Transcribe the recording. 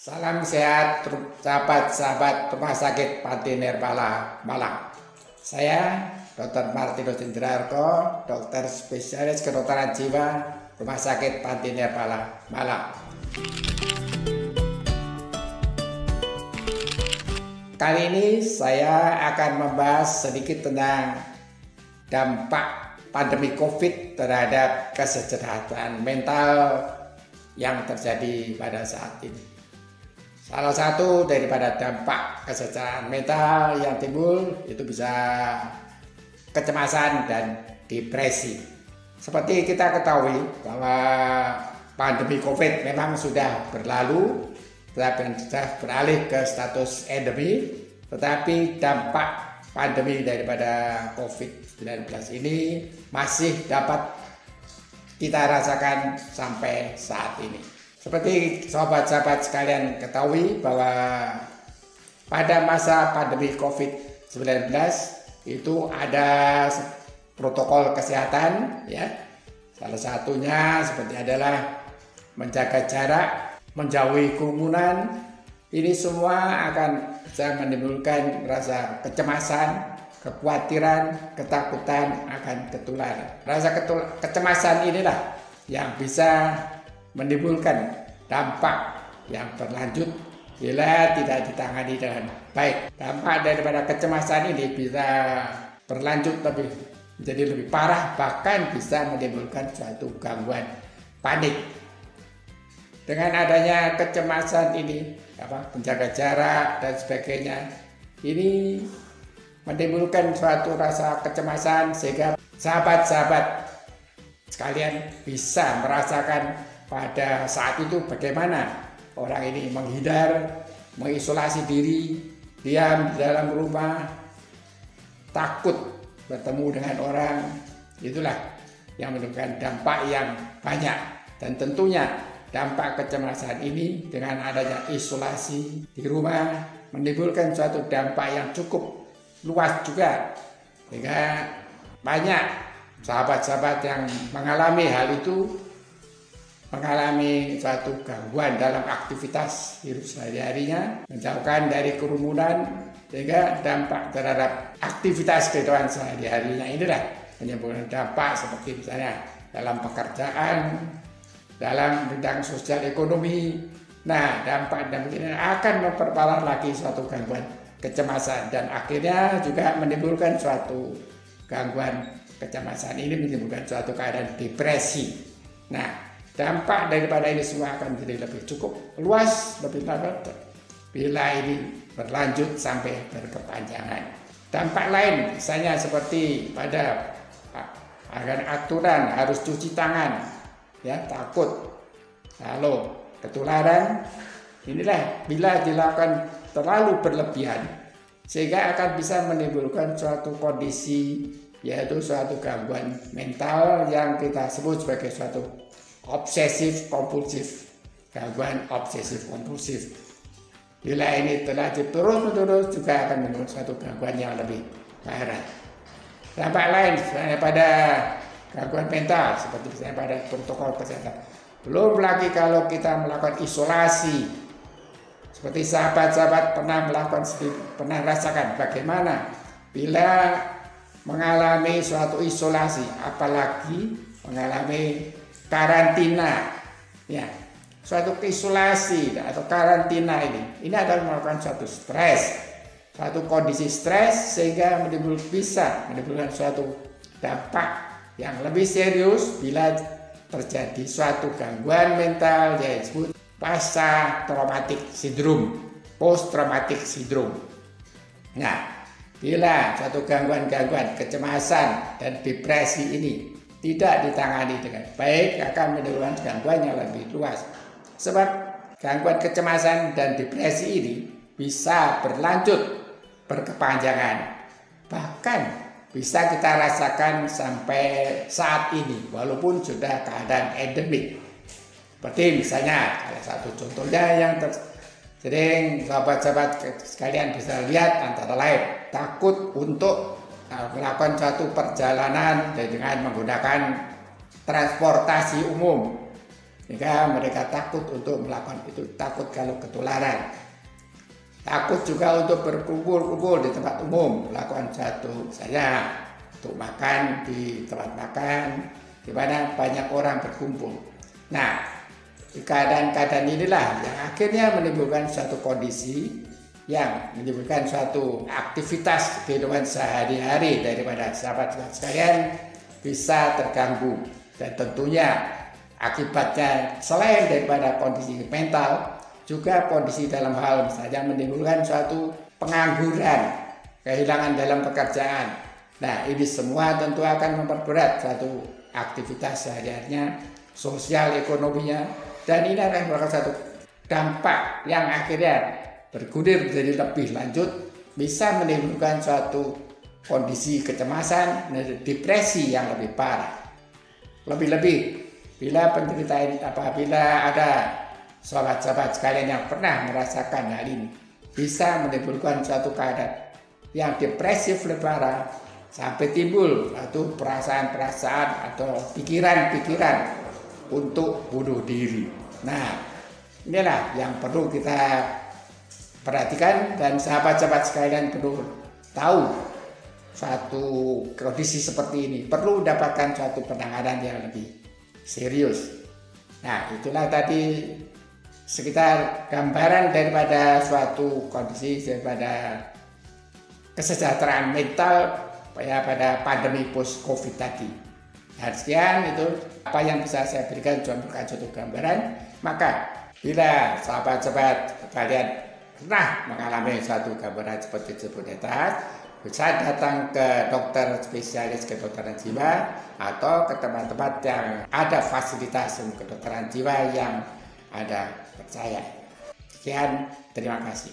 Salam sehat, sahabat-sahabat Rumah Sakit Panti Nirbala Malang. Saya Dr. Martinus Indrarko, dokter spesialis kedokteran jiwa Rumah Sakit Panti Nirbala Malang. Kali ini saya akan membahas sedikit tentang dampak pandemi COVID terhadap kesejahteraan mental yang terjadi pada saat ini. Salah satu daripada dampak kesejahteraan mental yang timbul itu bisa kecemasan dan depresi. Seperti kita ketahui bahwa pandemi COVID memang sudah berlalu, tetapi sudah beralih ke status endemi, tetapi dampak pandemi daripada COVID-19 ini masih dapat kita rasakan sampai saat ini. Seperti sahabat-sahabat sekalian ketahui bahwa pada masa pandemi COVID-19 itu ada protokol kesehatan, ya. Salah satunya seperti adalah menjaga jarak, menjauhi kerumunan. Ini semua akan bisa menimbulkan rasa kecemasan, kekhawatiran, ketakutan akan ketularan. Rasa kecemasan inilah yang bisa menimbulkan dampak yang berlanjut bila tidak ditangani dengan baik. Dampak daripada kecemasan ini bisa berlanjut menjadi lebih parah, bahkan bisa menimbulkan suatu gangguan panik. Dengan adanya kecemasan ini, menjaga jarak dan sebagainya, ini menimbulkan suatu rasa kecemasan sehingga sahabat-sahabat sekalian bisa merasakan pada saat itu bagaimana orang ini menghindar, mengisolasi diri, diam di dalam rumah, takut bertemu dengan orang. Itulah yang menimbulkan dampak yang banyak. Dan tentunya dampak kecemasan ini dengan adanya isolasi di rumah menimbulkan suatu dampak yang cukup luas juga. Sehingga banyak sahabat-sahabat yang mengalami hal itu, mengalami suatu gangguan dalam aktivitas hidup sehari-harinya, menjauhkan dari kerumunan, sehingga dampak terhadap aktivitas kehidupan sehari-harinya inilah menimbulkan dampak seperti misalnya dalam pekerjaan, dalam bidang sosial ekonomi. Nah, dampak ini akan memperparah lagi suatu gangguan kecemasan dan akhirnya juga menimbulkan suatu gangguan kecemasan ini menimbulkan suatu keadaan depresi. Nah, dampak daripada ini semua akan menjadi lebih cukup luas, lebih dapat bila ini berlanjut sampai berkepanjangan. Dampak lain misalnya seperti pada agar aturan harus cuci tangan, ya, takut lalu ketularan. Inilah bila dilakukan terlalu berlebihan sehingga akan bisa menimbulkan suatu kondisi, yaitu suatu gangguan mental yang kita sebut sebagai suatu obsesif kompulsif, gangguan obsesif kompulsif. Bila ini telah terus-menerus juga akan menimbulkan suatu gangguan yang lebih parah. Dampak lain misalnya pada gangguan mental seperti misalnya pada protokol kesehatan. Belum lagi kalau kita melakukan isolasi, seperti sahabat-sahabat pernah rasakan bagaimana bila mengalami suatu isolasi, apalagi mengalami karantina, ya, suatu isolasi atau karantina ini adalah merupakan suatu stres, suatu kondisi stres sehingga bisa menimbulkan suatu dampak yang lebih serius bila terjadi suatu gangguan mental yang disebut post traumatic syndrome. Nah, bila suatu gangguan kecemasan dan depresi ini tidak ditangani dengan baik akan menimbulkan gangguan yang lebih luas. Sebab gangguan kecemasan dan depresi ini bisa berlanjut, berkepanjangan. Bahkan bisa kita rasakan sampai saat ini walaupun sudah keadaan endemik. Seperti misalnya salah satu contohnya yang sering sahabat-sahabat sekalian bisa lihat antara lain takut untuk melakukan suatu perjalanan dengan menggunakan transportasi umum. sehingga mereka takut untuk melakukan itu, takut kalau ketularan. Takut juga untuk berkumpul-kumpul di tempat umum, melakukan satu misalnya untuk makan di tempat makan di mana banyak orang berkumpul. Nah, keadaan-keadaan inilah yang akhirnya menimbulkan suatu kondisi yang menimbulkan suatu aktivitas kehidupan sehari-hari daripada sahabat-sahabat sekalian bisa terganggu. Dan tentunya akibatnya selain daripada kondisi mental, juga kondisi dalam hal misalnya menimbulkan suatu pengangguran, kehilangan dalam pekerjaan. Nah, ini semua tentu akan memperberat suatu aktivitas sehari-harinya, sosial ekonominya, dan ini akan merupakan satu dampak yang akhirnya bergulir menjadi lebih lanjut, bisa menimbulkan suatu kondisi kecemasan, depresi yang lebih parah. Lebih-lebih bila penderita ini, apabila ada sahabat-sahabat sekalian yang pernah merasakan hal ini, bisa menimbulkan suatu keadaan yang depresif lebih parah, sampai timbul suatu perasaan-perasaan atau pikiran-pikiran untuk bunuh diri. Nah, inilah yang perlu kita perhatikan, dan sahabat-sahabat sekalian perlu tahu satu kondisi seperti ini perlu mendapatkan suatu penanganan yang lebih serius. Nah, itulah tadi sekitar gambaran daripada suatu kondisi daripada kesejahteraan mental pada pandemi post-COVID tadi. Dan sekian itu apa yang bisa saya berikan, cuma merupakan suatu gambaran. Maka bila sahabat-sahabat kalian pernah mengalami suatu gambaran seperti tersebut, bisa datang ke dokter spesialis kedokteran jiwa atau ke tempat-tempat yang ada fasilitas kedokteran jiwa yang ada percaya. Sekian, terima kasih.